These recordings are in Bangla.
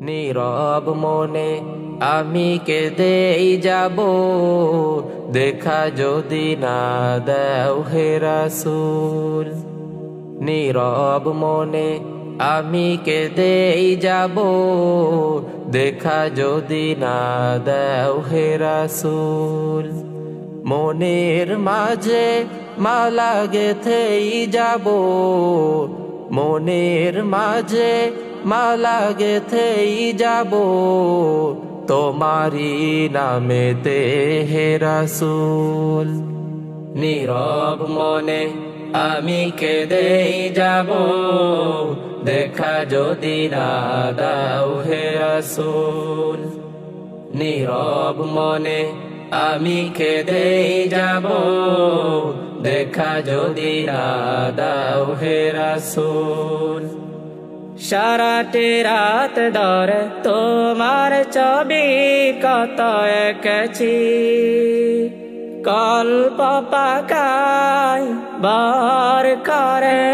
নীরব মনে আমি কেঁদেই যাব, দেখা যদি না দাও হে রাসূল। নীরব মনে আমি কেঁদেই যাব, দেখা যদি না দাও হে রাসূল। মনের মাঝে মালা গেঁথেই যাব, মনের মাঝে মালা গেঁথেই যাব, তোমারি নামেতে হে রাসূল। নীরব মনে আমি কেঁদেই যাব, দেখা যদি না দাও হে রাসূল। নীরব মনে আমি কেঁদেই যাব, দেখা যদি না দাও হে রাসূল। সারাটি রাত ধরে তোমার ছবি কত এঁকেছি, কল্প পাকায় বার করে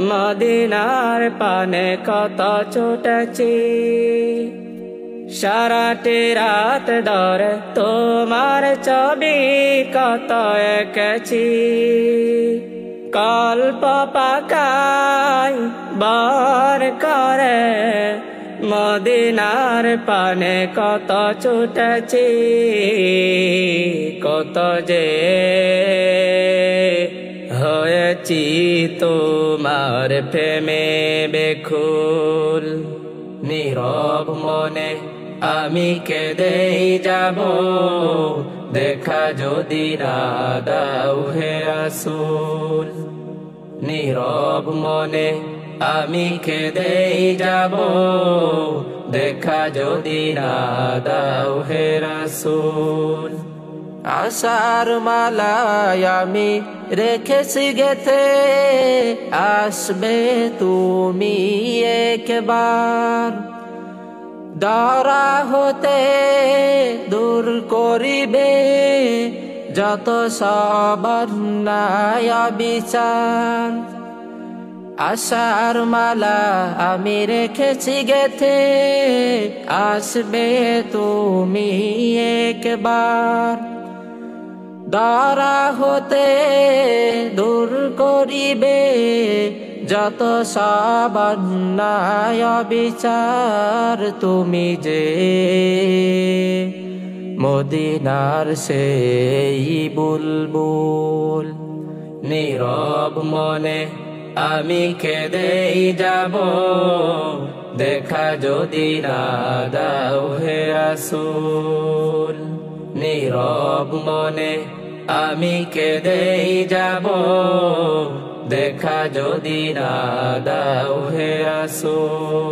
মদিনার পানে কত ছুটেছি। সারাটি রাত ধরে তোমার ছবি কত এঁকেছি, কল্প পাকায় বার করে মদিনার পানে কত ছুটেছি। কত যে হয়েছি তোমার প্রেমে বেকুল। নীরব মনে আমি কেঁদেই যাব, দেখা যদি না দাও হে রাসূল। নীরব মনে আমি কেঁদেই যাব, দেখা যদি না দাও হে রাসূল। আশার মালায় আমি রেখেছি গেথে, আসবে তুমি একবার। ধরা হতে দূর করিবে যত সব অন্যায় বিচার। আশার মালা আমি রেখেছি গেথে, আসবে তুমি একবার। ধরা হতে দূর করিবে যত সব অন্যায় বিচার। তুমি যে মদিনার সেই বুলবুল। নীরব মনে আমি কেঁদেই যাব, দেখা যদি না দাও হে রাসূল। নীরব মনে আমি কেঁদেই যাব, দেখা যদি না দাও হে রাসূল।